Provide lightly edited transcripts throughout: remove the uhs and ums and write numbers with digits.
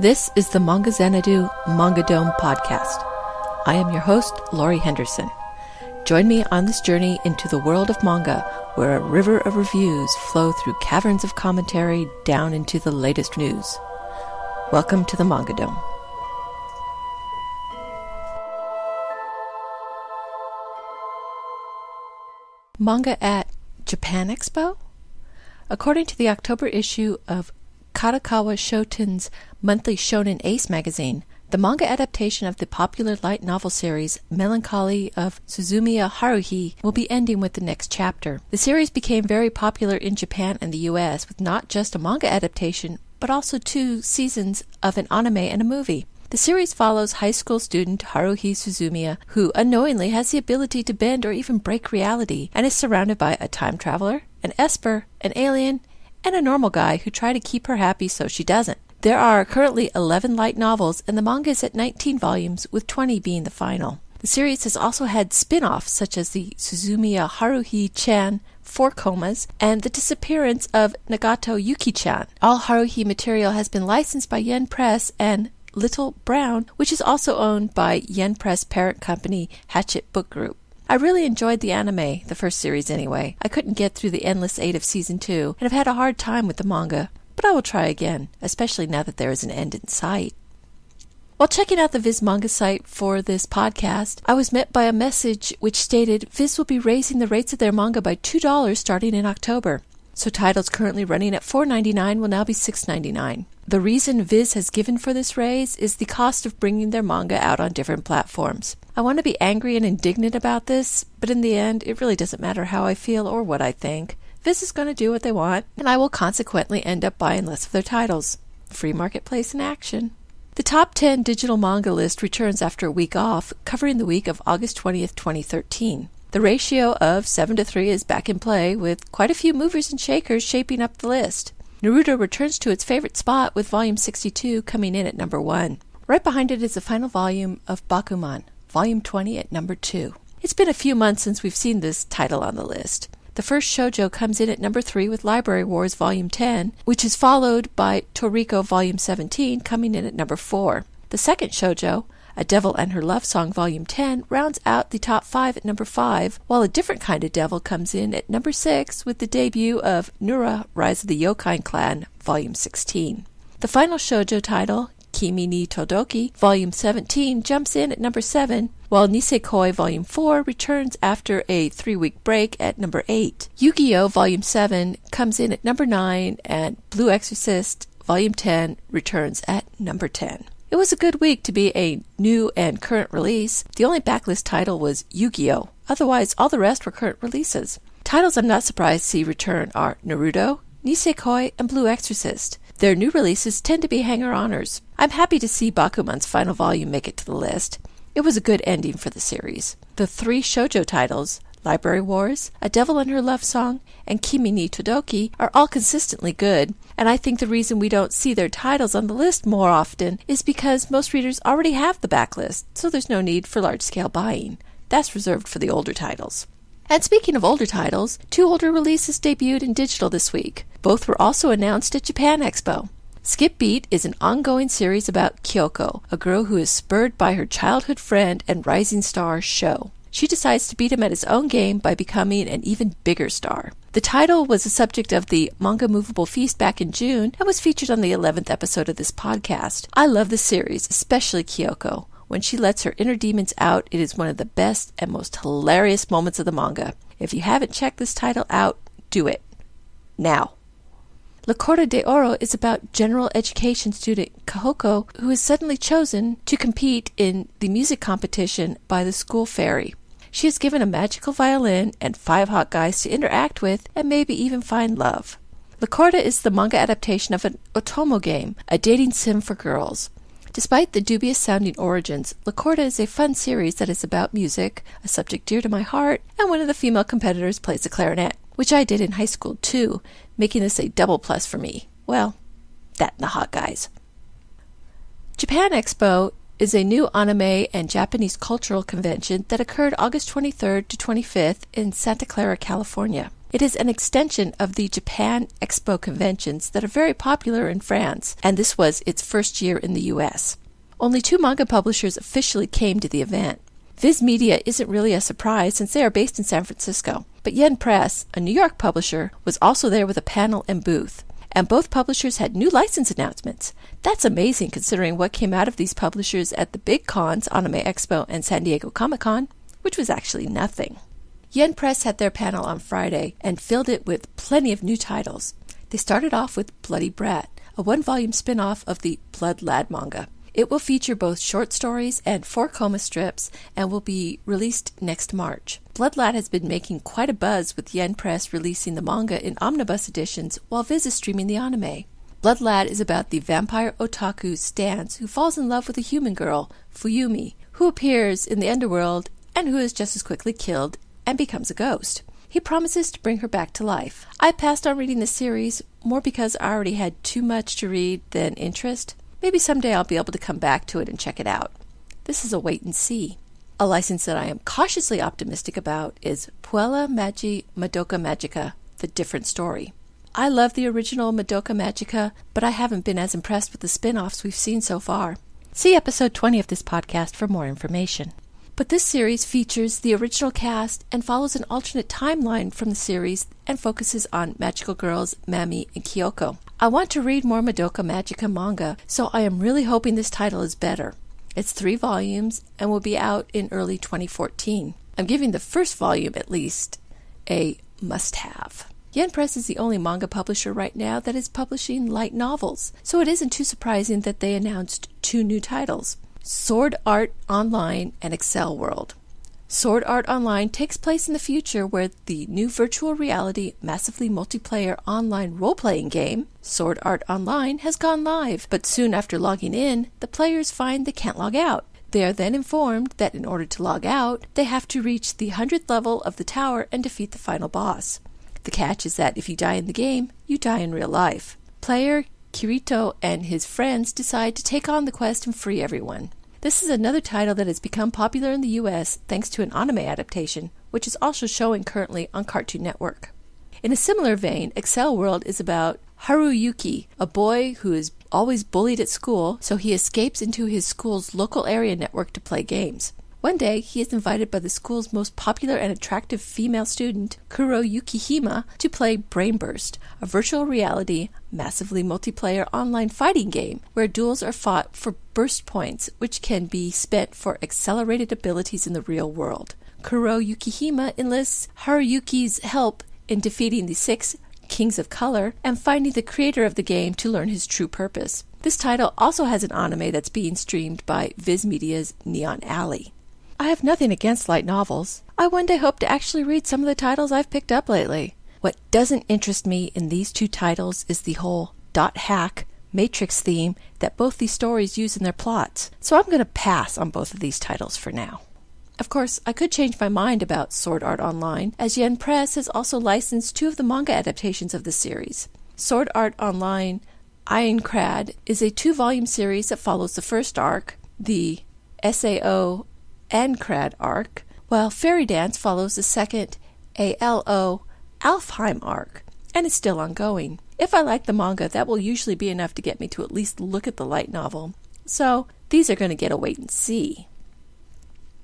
This is the Manga Xanadu Manga Dome podcast. I am your host, Laurie Henderson. Join me on this journey into the world of manga, where a river of reviews flow through caverns of commentary down into the latest news. Welcome to the Manga Dome. Manga at Japan Expo? According to the October issue of Kadokawa Shoten's monthly Shonen Ace magazine, the manga adaptation of the popular light novel series Melancholy of Suzumiya Haruhi will be ending with the next chapter. The series became very popular in Japan and the US with not just a manga adaptation, but also 2 seasons of an anime and a movie. The series follows high school student Haruhi Suzumiya, who unknowingly has the ability to bend or even break reality, and is surrounded by a time traveler, an esper, an alien, and a normal guy who try to keep her happy so she doesn't. There are currently 11 light novels, and the manga is at 19 volumes, with 20 being the final. The series has also had spin-offs such as the Suzumiya Haruhi-chan 4 Comas and the disappearance of Nagato Yuki-chan. All Haruhi material has been licensed by Yen Press and Little Brown, which is also owned by Yen Press parent company Hachette Book Group. I really enjoyed the anime, the first series anyway. I couldn't get through the endless 8 of season 2, and have had a hard time with the manga, but I will try again, especially now that there is an end in sight. While checking out the Viz manga site for this podcast, I was met by a message which stated Viz will be raising the rates of their manga by $2 starting in October. So titles currently running at $4.99 will now be $6.99. The reason Viz has given for this raise is the cost of bringing their manga out on different platforms. I want to be angry and indignant about this, but in the end, it really doesn't matter how I feel or what I think. Viz is going to do what they want, and I will consequently end up buying less of their titles. Free marketplace in action. The top 10 digital manga list returns after a week off, covering the week of August 20th, 2013. The ratio of 7-3 is back in play, with quite a few movers and shakers shaping up the list. Naruto returns to its favorite spot, with volume 62 coming in at number 1. Right behind it is the final volume of Bakuman, volume 20 at number 2. It's been a few months since we've seen this title on the list. The first shoujo comes in at number 3 with Library Wars volume 10, which is followed by Toriko volume 17 coming in at number 4. The second shoujo, A Devil and Her Love Song volume 10, rounds out the top 5 at number 5, while A Different Kind of Devil comes in at number 6 with the debut of Nura, Rise of the Yokai Clan volume 16. The final shoujo title, Kimi ni Todoki volume 17, jumps in at number 7, while Nisekoi volume 4 returns after a 3-week break at number 8. Yu-Gi-Oh! Volume 7 comes in at number 9, and Blue Exorcist volume 10 returns at number 10. It was a good week to be a new and current release. The only backlist title was Yu-Gi-Oh! Otherwise, all the rest were current releases. Titles I'm not surprised to see return are Naruto, Nisekoi, and Blue Exorcist. Their new releases tend to be hanger-oners. I'm happy to see Bakuman's final volume make it to the list. It was a good ending for the series. The 3 shoujo titles, Library Wars, A Devil and Her Love Song, and Kimi ni Todoki, are all consistently good, and I think the reason we don't see their titles on the list more often is because most readers already have the backlist, so there's no need for large-scale buying. That's reserved for the older titles. And speaking of older titles, 2 older releases debuted in digital this week. Both were also announced at Japan Expo. Skip Beat is an ongoing series about Kyoko, a girl who is spurred by her childhood friend and rising star Sho. She decides to beat him at his own game by becoming an even bigger star. The title was the subject of the Manga Movable Feast back in June and was featured on the 11th episode of this podcast. I love the series, especially Kyoko. When she lets her inner demons out, it is one of the best and most hilarious moments of the manga. If you haven't checked this title out, do it. Now. La Corte de Oro is about general education student Kahoko, who is suddenly chosen to compete in the music competition by the school fairy. She is given a magical violin and 5 hot guys to interact with and maybe even find love. La Corte is the manga adaptation of an Otomo game, a dating sim for girls. Despite the dubious-sounding origins, La Corte is a fun series that is about music, a subject dear to my heart, and one of the female competitors plays the clarinet, which I did in high school too, making this a double plus for me. Well, that and the hot guys. Japan Expo is a new anime and Japanese cultural convention that occurred August 23rd to 25th in Santa Clara, California. It is an extension of the Japan Expo conventions that are very popular in France, and this was its first year in the U.S. Only 2 manga publishers officially came to the event. Viz Media isn't really a surprise since they are based in San Francisco, but Yen Press, a New York publisher, was also there with a panel and booth. And both publishers had new license announcements. That's amazing considering what came out of these publishers at the big cons, Anime Expo and San Diego Comic-Con, which was actually nothing. Yen Press had their panel on Friday and filled it with plenty of new titles. They started off with Bloody Brat, a 1-volume spin-off of the Blood Lad manga. It will feature both short stories and 4 coma strips and will be released next March. Blood Lad has been making quite a buzz with Yen Press releasing the manga in omnibus editions while Viz is streaming the anime. Blood Lad is about the vampire otaku Stans who falls in love with a human girl, Fuyumi, who appears in the underworld and who is just as quickly killed and becomes a ghost. He promises to bring her back to life. I passed on reading the series more because I already had too much to read than interest. Maybe someday I'll be able to come back to it and check it out. This is a wait and see. A license that I am cautiously optimistic about is Puella Magi Madoka Magica, The Different Story. I love the original Madoka Magica, but I haven't been as impressed with the spin-offs we've seen so far. See episode 20 of this podcast for more information. But this series features the original cast and follows an alternate timeline from the series and focuses on magical girls Mami and Kyoko. I want to read more Madoka Magica manga, so I am really hoping this title is better. It's 3 volumes and will be out in early 2014. I'm giving the first volume, at least, a must-have. Yen Press is the only manga publisher right now that is publishing light novels, so it isn't too surprising that they announced 2 new titles, Sword Art Online and Excel World. Sword Art Online takes place in the future where the new virtual reality, massively multiplayer online role-playing game, Sword Art Online, has gone live, but soon after logging in, the players find they can't log out. They are then informed that in order to log out, they have to reach the 100th level of the tower and defeat the final boss. The catch is that if you die in the game, you die in real life. Player Kirito and his friends decide to take on the quest and free everyone. This is another title that has become popular in the US thanks to an anime adaptation, which is also showing currently on Cartoon Network. In a similar vein, Excel World is about Haruyuki, a boy who is always bullied at school, so he escapes into his school's local area network to play games. One day, he is invited by the school's most popular and attractive female student, Kuro Yukihima, to play Brainburst, a virtual reality, massively multiplayer online fighting game where duels are fought for burst points, which can be spent for accelerated abilities in the real world. Kuro Yukihima enlists Haruyuki's help in defeating the 6 Kings of Color and finding the creator of the game to learn his true purpose. This title also has an anime that's being streamed by Viz Media's Neon Alley. I have nothing against light novels. I one day hope to actually read some of the titles I've picked up lately. What doesn't interest me in these 2 titles is the whole .hack Matrix theme that both these stories use in their plots, so I'm going to pass on both of these titles for now. Of course, I could change my mind about Sword Art Online, as Yen Press has also licensed 2 of the manga adaptations of the series. Sword Art Online Ironcrad is a 2-volume series that follows the first arc, the SAO Ancrad arc, while Fairy Dance follows the second ALO Alfheim arc, and is still ongoing. If I like the manga, that will usually be enough to get me to at least look at the light novel. So, these are going to get a wait and see.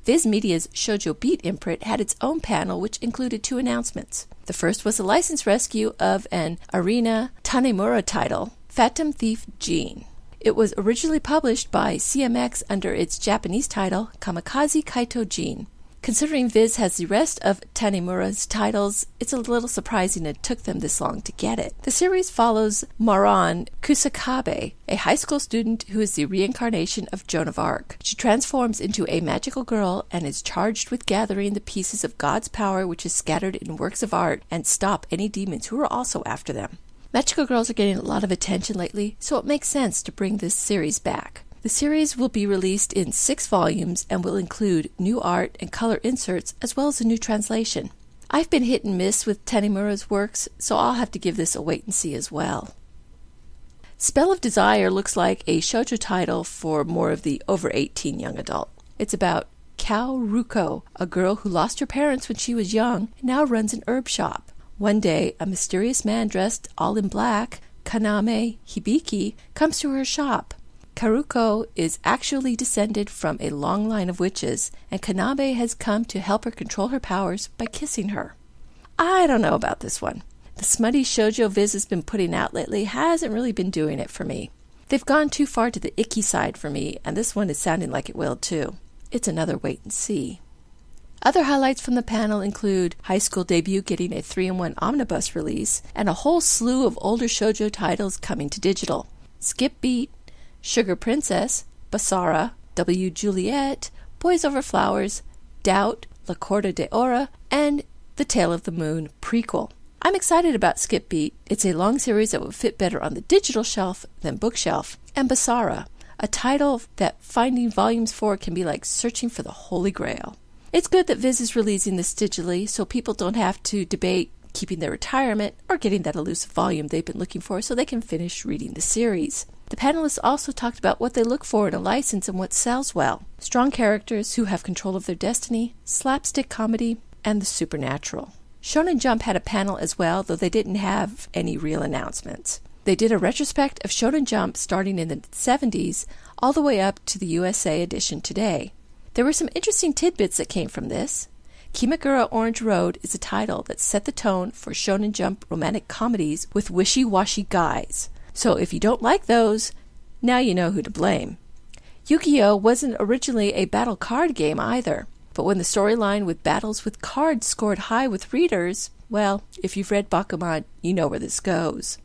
Viz Media's Shoujo Beat imprint had its own panel which included 2 announcements. The first was a license rescue of an Arina Tanemura title, Phantom Thief Jean. It was originally published by CMX under its Japanese title, Kamikaze Kaito Jin. Considering Viz has the rest of Tanemura's titles, it's a little surprising it took them this long to get it. The series follows Maran Kusakabe, a high school student who is the reincarnation of Joan of Arc. She transforms into a magical girl and is charged with gathering the pieces of God's power which is scattered in works of art and stop any demons who are also after them. Magical girls are getting a lot of attention lately, so it makes sense to bring this series back. The series will be released in 6 volumes and will include new art and color inserts as well as a new translation. I've been hit and miss with Tanemura's works, so I'll have to give this a wait and see as well. Spell of Desire looks like a shoujo title for more of the over 18 young adult. It's about Kao Ruko, a girl who lost her parents when she was young and now runs an herb shop. One day, a mysterious man dressed all in black, Kaname Hibiki, comes to her shop. Karuko is actually descended from a long line of witches, and Kaname has come to help her control her powers by kissing her. I don't know about this one. The smutty shoujo Viz has been putting out lately hasn't really been doing it for me. They've gone too far to the icky side for me, and this one is sounding like it will too. It's another wait and see. Other highlights from the panel include High School Debut getting a 3-in-1 omnibus release, and a whole slew of older shoujo titles coming to digital. Skip Beat, Sugar Princess, Basara, W. Juliet, Boys Over Flowers, Doubt, La Corda de Ora, and The Tale of the Moon prequel. I'm excited about Skip Beat. It's a long series that would fit better on the digital shelf than bookshelf. And Basara, a title that finding volumes for can be like searching for the Holy Grail. It's good that Viz is releasing this digitally so people don't have to debate keeping their retirement or getting that elusive volume they've been looking for so they can finish reading the series. The panelists also talked about what they look for in a license and what sells well. Strong characters who have control of their destiny, slapstick comedy, and the supernatural. Shonen Jump had a panel as well, though they didn't have any real announcements. They did a retrospect of Shonen Jump starting in the 70s all the way up to the USA edition today. There were some interesting tidbits that came from this. Kimagura Orange Road is a title that set the tone for Shonen Jump romantic comedies with wishy-washy guys. So if you don't like those, now you know who to blame. Yu-Gi-Oh! Wasn't originally a battle card game either, but when the storyline with battles with cards scored high with readers, well, if you've read Bakuman, you know where this goes.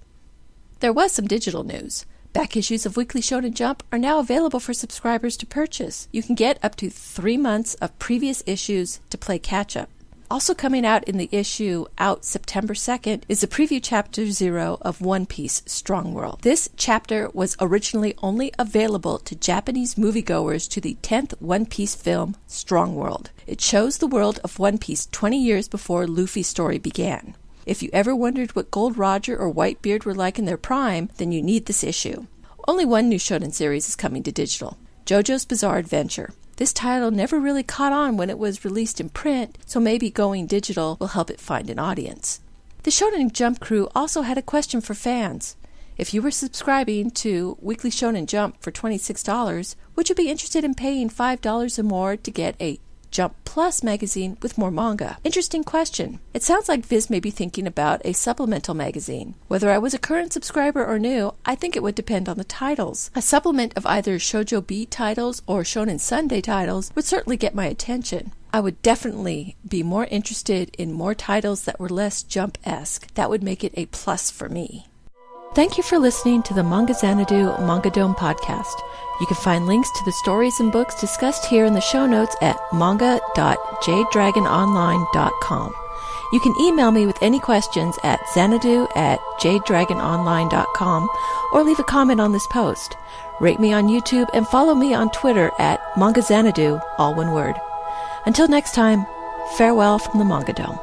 There was some digital news. Back issues of Weekly Shonen Jump are now available for subscribers to purchase. You can get up to 3 months of previous issues to play catch-up. Also coming out in the issue out September 2nd is the preview chapter 0 of One Piece Strong World. This chapter was originally only available to Japanese moviegoers to the 10th One Piece film, Strong World. It shows the world of One Piece 20 years before Luffy's story began. If you ever wondered what Gold Roger or Whitebeard were like in their prime, then you need this issue. Only one new shonen series is coming to digital, JoJo's Bizarre Adventure. This title never really caught on when it was released in print, so maybe going digital will help it find an audience. The Shonen Jump crew also had a question for fans. If you were subscribing to Weekly Shonen Jump for $26, would you be interested in paying $5 or more to get a Jump Plus magazine with more manga? Interesting question. It sounds like Viz may be thinking about a supplemental magazine. Whether I was a current subscriber or new, I think it would depend on the titles. A supplement of either Shoujo Beat titles or Shonen Sunday titles would certainly get my attention. I would definitely be more interested in more titles that were less Jump-esque. That would make it a plus for me. Thank you for listening to the Manga Xanadu Manga Dome podcast. You can find links to the stories and books discussed here in the show notes at manga.jdragononline.com. You can email me with any questions at xanadu@jdragononline.com or leave a comment on this post. Rate me on YouTube and follow me on Twitter at Manga Xanadu, all one word. Until next time, farewell from the Manga Dome.